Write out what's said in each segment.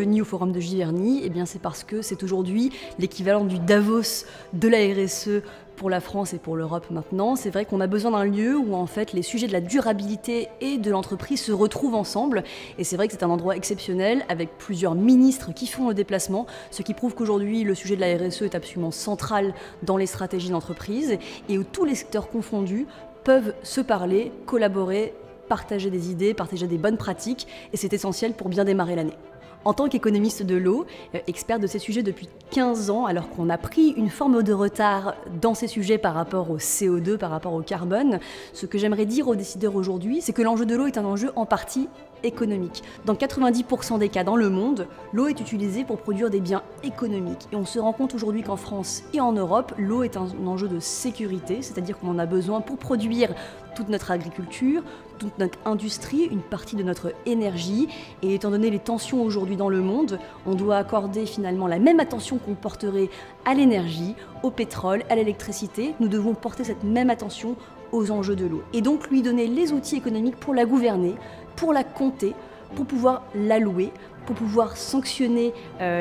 venue au forum de Giverny, eh bien c'est parce que c'est aujourd'hui l'équivalent du Davos de la RSE pour la France et pour l'Europe maintenant. C'est vrai qu'on a besoin d'un lieu où en fait les sujets de la durabilité et de l'entreprise se retrouvent ensemble. Et c'est vrai que c'est un endroit exceptionnel avec plusieurs ministres qui font le déplacement, ce qui prouve qu'aujourd'hui le sujet de la RSE est absolument central dans les stratégies d'entreprise et où tous les secteurs confondus peuvent se parler, collaborer, partager des idées, partager des bonnes pratiques, et c'est essentiel pour bien démarrer l'année. En tant qu'économiste de l'eau, expert de ces sujets depuis 15 ans, alors qu'on a pris une forme de retard dans ces sujets par rapport au CO2, par rapport au carbone, ce que j'aimerais dire aux décideurs aujourd'hui, c'est que l'enjeu de l'eau est un enjeu en partie économique. Dans 90% des cas dans le monde, l'eau est utilisée pour produire des biens économiques. Et on se rend compte aujourd'hui qu'en France et en Europe, l'eau est un enjeu de sécurité, c'est-à-dire qu'on en a besoin pour produire toute notre agriculture, toute notre industrie, une partie de notre énergie. Et étant donné les tensions aujourd'hui dans le monde, on doit accorder finalement la même attention qu'on porterait à l'énergie, au pétrole, à l'électricité. Nous devons porter cette même attention aux enjeux de l'eau. Et donc lui donner les outils économiques pour la gouverner, pour la compter, pour pouvoir l'allouer, pour pouvoir sanctionner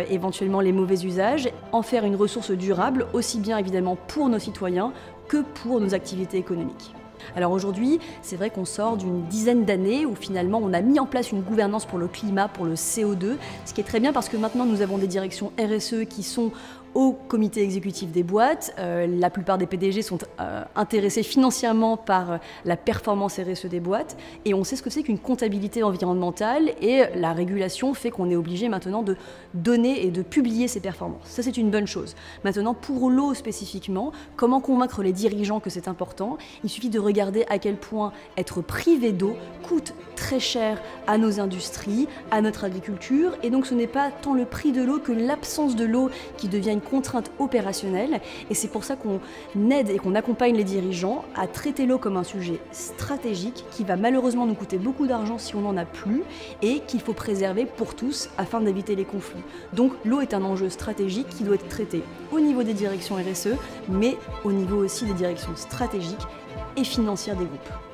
éventuellement les mauvais usages, en faire une ressource durable, aussi bien évidemment pour nos citoyens que pour nos activités économiques. Alors aujourd'hui, c'est vrai qu'on sort d'une dizaine d'années où finalement on a mis en place une gouvernance pour le climat, pour le CO2, ce qui est très bien parce que maintenant nous avons des directions RSE qui sont au comité exécutif des boîtes. La plupart des PDG sont intéressés financièrement par la performance RSE des boîtes et on sait ce que c'est qu'une comptabilité environnementale et la régulation fait qu'on est obligé maintenant de donner et de publier ces performances. Ça c'est une bonne chose. Maintenant pour l'eau spécifiquement, comment convaincre les dirigeants que c'est important? Il suffit de regarder à quel point être privé d'eau coûte très cher à nos industries, à notre agriculture et donc ce n'est pas tant le prix de l'eau que l'absence de l'eau qui devient une contrainte opérationnelle et c'est pour ça qu'on aide et qu'on accompagne les dirigeants à traiter l'eau comme un sujet stratégique qui va malheureusement nous coûter beaucoup d'argent si on n'en a plus et qu'il faut préserver pour tous afin d'éviter les conflits. Donc l'eau est un enjeu stratégique qui doit être traité au niveau des directions RSE mais au niveau aussi des directions stratégiques et financières des groupes.